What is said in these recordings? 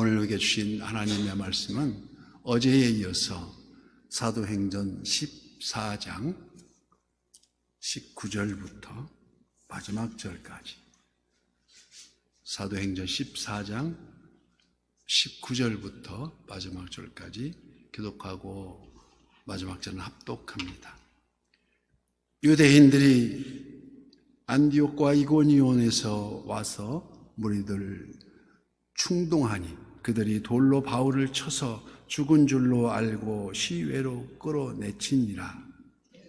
오늘 우리에게 주신 하나님의 말씀은 어제에 이어서 사도행전 14장 19절부터 마지막 절까지, 사도행전 14장 19절부터 마지막 절까지 기독하고 마지막 절은 합독합니다. 유대인들이 안디옥과 이고니온에서 와서 무리들 충동하니 그들이 돌로 바울을 쳐서 죽은 줄로 알고 시외로 끌어내치니라.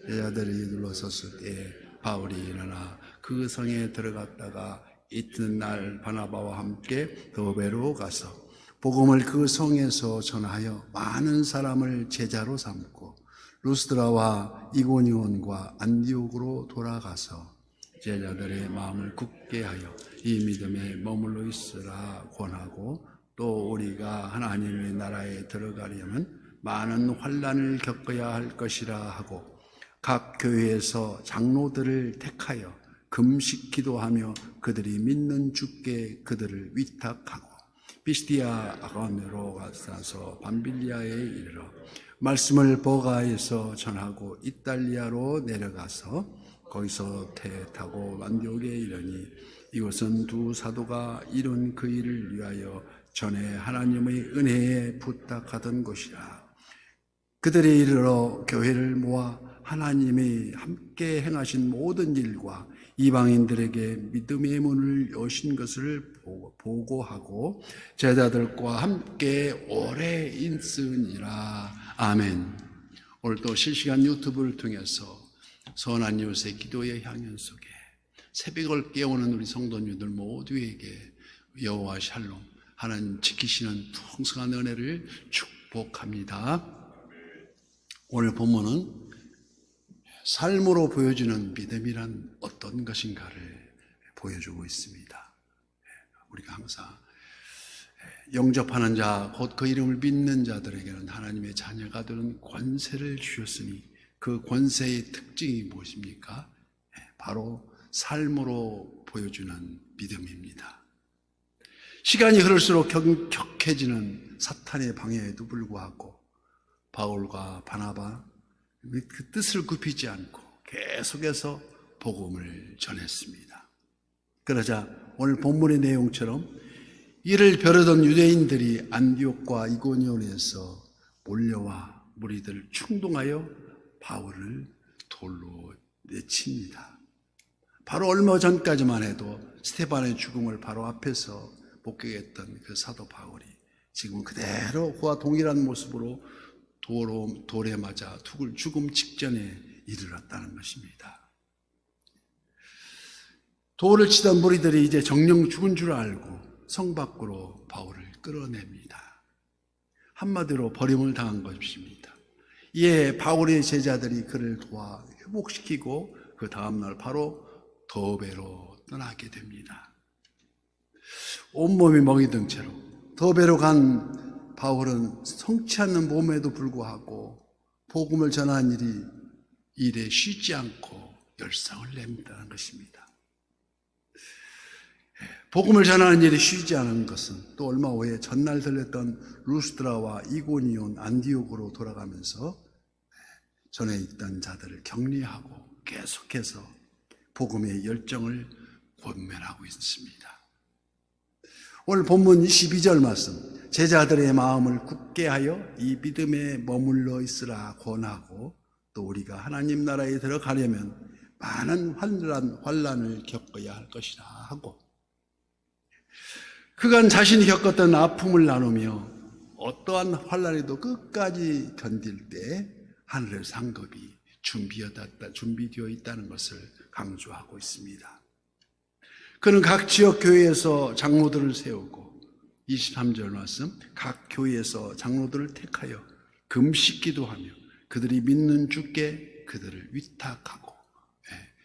여자들이 눌러섰을 때 바울이 일어나 그 성에 들어갔다가 이튿날 바나바와 함께 더베로 가서 복음을 그 성에서 전하여 많은 사람을 제자로 삼고 루스드라와 이고니온과 안디옥으로 돌아가서 제자들의 마음을 굳게 하여 이 믿음에 머물러 있으라 권하고, 또 우리가 하나님의 나라에 들어가려면 많은 환난을 겪어야 할 것이라 하고, 각 교회에서 장로들을 택하여 금식 기도하며 그들이 믿는 주께 그들을 위탁하고 피시디아 아가메로 가서 밤빌리아에 이르러 말씀을 버가에서 전하고 이탈리아로 내려가서 거기서 태 타고 안디옥에 이르니, 이곳은 두 사도가 이룬 그 일을 위하여 전에 하나님의 은혜에 부탁하던 곳이라. 그들이 이르러 교회를 모아 하나님이 함께 행하신 모든 일과 이방인들에게 믿음의 문을 여신 것을 보고하고 제자들과 함께 오래 있으니라. 아멘. 오늘도 실시간 유튜브를 통해서 선한 요새 기도의 향연 속에 새벽을 깨우는 우리 성도님들 모두에게 여호와 샬롬, 하나님 지키시는 풍성한 은혜를 축복합니다. 오늘 본문은 삶으로 보여주는 믿음이란 어떤 것인가를 보여주고 있습니다. 우리가 항상 영접하는 자, 곧 그 이름을 믿는 자들에게는 하나님의 자녀가 되는 권세를 주셨으니 그 권세의 특징이 무엇입니까? 바로 삶으로 보여주는 믿음입니다. 시간이 흐를수록 격해지는 사탄의 방해에도 불구하고 바울과 바나바 그 뜻을 굽히지 않고 계속해서 복음을 전했습니다. 그러자 오늘 본문의 내용처럼 이를 벼르던 유대인들이 안디옥과 이고니온에서 몰려와 무리들을 충동하여 바울을 돌로 내칩니다. 바로 얼마 전까지만 해도 스데반의 죽음을 바로 앞에서 목격했던 그 사도 바울이 지금 그대로 그와 동일한 모습으로 돌에 맞아 죽음 직전에 이르렀다는 것입니다. 돌을 치던 무리들이 이제 정령 죽은 줄 알고 성 밖으로 바울을 끌어냅니다. 한마디로 버림을 당한 것입니다. 이에 바울의 제자들이 그를 도와 회복시키고 그 다음날 바로 더베로 떠나게 됩니다. 온몸이 멍이 든 채로 더베로 간 바울은 성치 않는 몸에도 불구하고 복음을 전한 일에 쉬지 않고 열상을 냅니다는 것입니다. 복음을 전하는 일에 쉬지 않은 것은 또 얼마 후에 전날 들렸던 루스드라와 이고니온, 안디옥으로 돌아가면서 전에 있던 자들을 격리하고 계속해서 복음의 열정을 권면하고 있습니다. 오늘 본문 22절 말씀, 제자들의 마음을 굳게 하여 이 믿음에 머물러 있으라 권하고, 또 우리가 하나님 나라에 들어가려면 많은 환난을 겪어야 할 것이라 하고, 그간 자신이 겪었던 아픔을 나누며 어떠한 환난에도 끝까지 견딜 때 하늘의 상급이 준비되어 있다는 것을 강조하고 있습니다. 그는 각 지역 교회에서 장로들을 세우고 23절 말씀, 각 교회에서 장로들을 택하여 금식 기도하며 그들이 믿는 주께 그들을 위탁하고,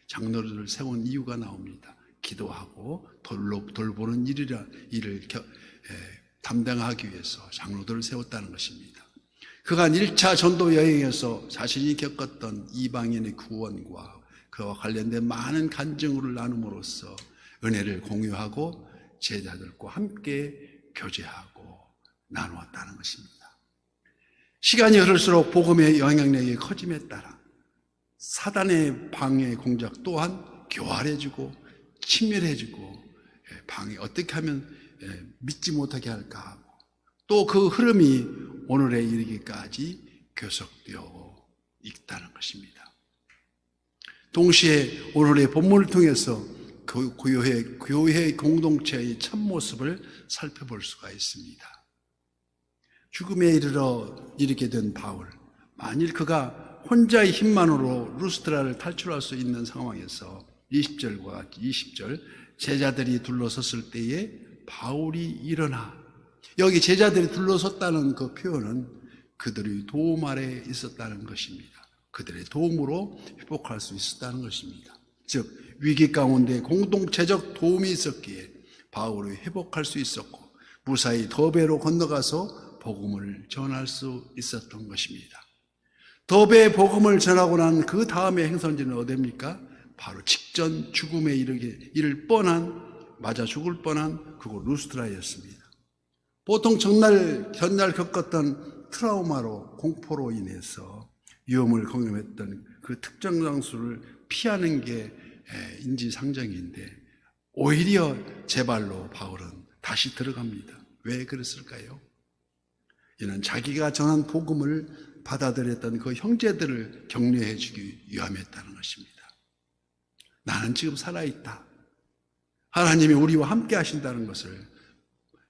장로들을 세운 이유가 나옵니다. 기도하고 돌보는 일을 담당하기 위해서 장로들을 세웠다는 것입니다. 그간 1차 전도 여행에서 자신이 겪었던 이방인의 구원과 그와 관련된 많은 간증을 나눔으로써 은혜를 공유하고 제자들과 함께 교제하고 나누었다는 것입니다. 시간이 흐를수록 복음의 영향력이 커짐에 따라 사단의 방해 공작 또한 교활해지고 친밀해지고 방해 어떻게 하면 믿지 못하게 할까 하고 또 그 흐름이 오늘에 이르기까지 계속되어 있다는 것입니다. 동시에 오늘의 본문을 통해서 교회 공동체의 참모습을 살펴볼 수가 있습니다. 죽음에 이르게 된 바울, 만일 그가 혼자의 힘만으로 루스드라를 탈출할 수 있는 상황에서 20절과 20절 제자들이 둘러섰을 때에 바울이 일어나, 여기 제자들이 둘러섰다는 그 표현은 그들의 도움 아래 있었다는 것입니다. 그들의 도움으로 회복할 수 있었다는 것입니다. 즉 위기 가운데 공동체적 도움이 있었기에 바울이 회복할 수 있었고 무사히 더베로 건너가서 복음을 전할 수 있었던 것입니다. 더베 복음을 전하고 난 그 다음의 행선지는 어디입니까? 바로 직전 죽음에 이를 뻔한, 맞아 죽을 뻔한 그곳 루스드라였습니다. 보통 전날 겪었던 트라우마로, 공포로 인해서 위험을 경험했던 그 특정 장소를 피하는 게 인지상정인데 오히려 제 발로 바울은 다시 들어갑니다. 왜 그랬을까요? 이는 자기가 전한 복음을 받아들였던 그 형제들을 격려해 주기 위함이었다는 것입니다. 나는 지금 살아있다. 하나님이 우리와 함께 하신다는 것을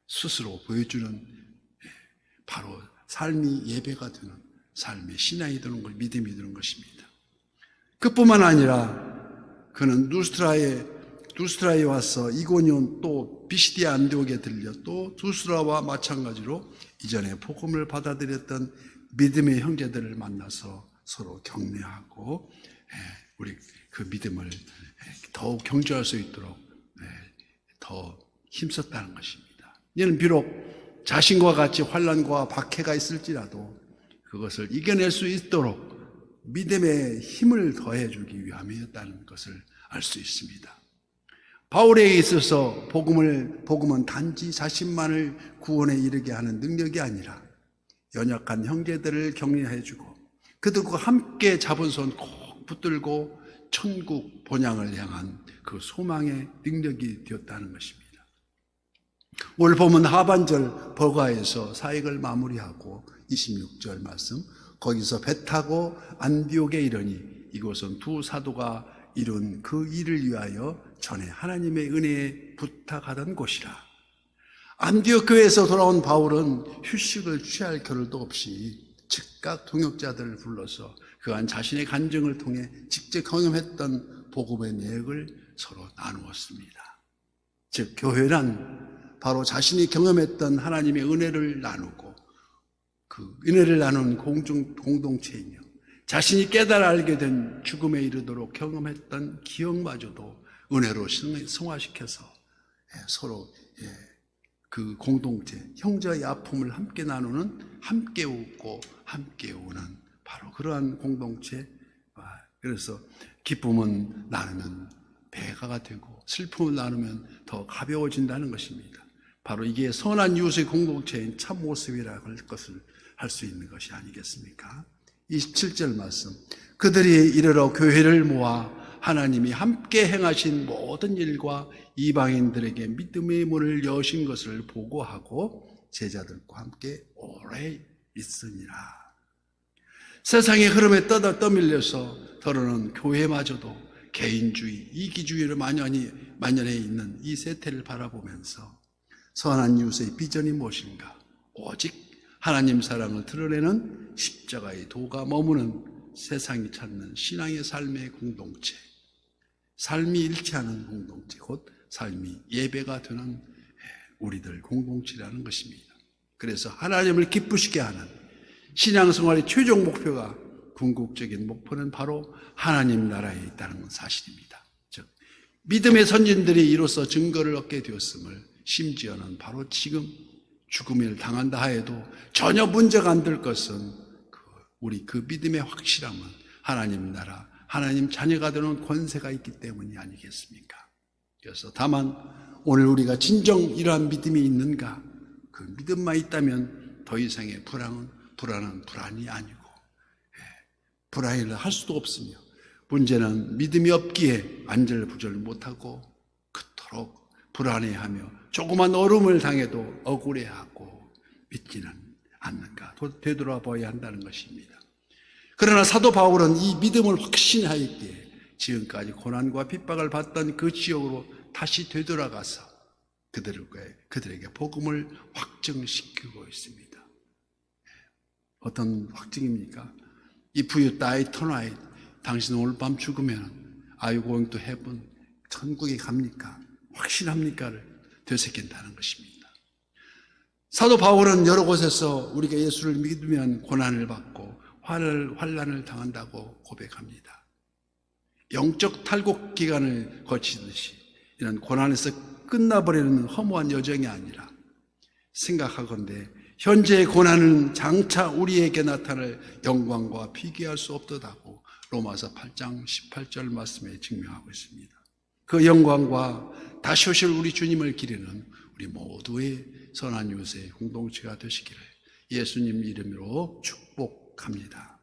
스스로 보여주는 바로 삶이 예배가 되는, 삶의 신앙이 되는 것, 믿음이 되는 것입니다. 그뿐만 아니라 그는 루스드라에 와서 이고니온 또 비시디아 안디옥에 들려 또 루스드라와 마찬가지로 이전에 복음을 받아들였던 믿음의 형제들을 만나서 서로 격려하고 우리 그 믿음을 더욱 경주할 수 있도록 더 힘썼다는 것입니다. 이는 비록 자신과 같이 환난과 박해가 있을지라도 그것을 이겨낼 수 있도록 믿음의 힘을 더해주기 위함이었다는 것을 알 수 있습니다. 바울에게 있어서 복음은 단지 자신만을 구원에 이르게 하는 능력이 아니라 연약한 형제들을 격려해주고 그들과 함께 잡은 손 꼭 붙들고 천국 본향을 향한 그 소망의 능력이 되었다는 것입니다. 오늘 보면 하반절 버가에서 사역을 마무리하고 26절 말씀, 거기서 배 타고 안디옥에 이르니 이곳은 두 사도가 이룬 그 일을 위하여 전에 하나님의 은혜에 부탁하던 곳이라. 안디옥 교회에서 돌아온 바울은 휴식을 취할 겨를도 없이 즉각 동역자들을 불러서 그간 자신의 간증을 통해 직접 경험했던 복음의 내역을 서로 나누었습니다. 즉 교회란 바로 자신이 경험했던 하나님의 은혜를 나누고 그 은혜를 나눈 공동체이며 자신이 깨달아 알게 된 죽음에 이르도록 경험했던 기억마저도 은혜로 승화시켜서 서로 그 공동체, 형제의 아픔을 함께 나누는, 함께 웃고 함께 우는 바로 그러한 공동체. 그래서 기쁨은 나누면 배가가 되고 슬픔을 나누면 더 가벼워진다는 것입니다. 바로 이게 선한 이웃의 공동체인 참 모습이라고 할 것을 할 수 있는 것이 아니겠습니까? 27절 말씀, 그들이 이르러 교회를 모아 하나님이 함께 행하신 모든 일과 이방인들에게 믿음의 문을 여신 것을 보고하고 제자들과 함께 오래 있으니라. 세상의 흐름에 떠밀려서 더러는 교회마저도 개인주의, 이기주의로 만연해 있는 이 세태를 바라보면서 선한 이웃의 비전이 무엇인가? 오직 하나님 사랑을 드러내는 십자가의 도가 머무는 세상이 찾는 신앙의 삶의 공동체, 삶이 일치하는 공동체, 곧 삶이 예배가 되는 우리들 공동체라는 것입니다. 그래서 하나님을 기쁘시게 하는 신앙생활의 최종 목표가, 궁극적인 목표는 바로 하나님 나라에 있다는 사실입니다. 즉 믿음의 선진들이 이로써 증거를 얻게 되었음을, 심지어는 바로 지금 죽음을 당한다 하여도 전혀 문제가 안 될 것은 우리 그 믿음의 확실함은 하나님 나라, 하나님 자녀가 되는 권세가 있기 때문이 아니겠습니까? 그래서 다만 오늘 우리가 진정 이러한 믿음이 있는가, 그 믿음만 있다면 더 이상의 불안은 불안이 아니고 불안을 할 수도 없으며, 문제는 믿음이 없기에 안절부절 못하고 그토록 불안해하며 조그만 어려움을 당해도 억울해하고 믿지는 않는가 되돌아봐야 한다는 것입니다. 그러나 사도 바울은 이 믿음을 확신하였기에 지금까지 고난과 핍박을 받던 그 지역으로 다시 되돌아가서 그들에게 복음을 확증시키고 있습니다. 어떤 확증입니까? If you die tonight, 당신 오늘 밤 죽으면 Are you going to heaven? 천국에 갑니까? 확신합니까를 되새긴다는 것입니다. 사도 바울은 여러 곳에서 우리가 예수를 믿으면 고난을 받고 환난을 당한다고 고백합니다. 영적 탈곡 기간을 거치듯이 이런 고난에서 끝나버리는 허무한 여정이 아니라 생각하건대 현재의 고난은 장차 우리에게 나타날 영광과 비교할 수 없다고 로마서 8장 18절 말씀에 증명하고 있습니다. 그 영광과 다시 오실 우리 주님을 기리는 우리 모두의 선한 요새 공동체가 되시기를 예수님 이름으로 축복합니다.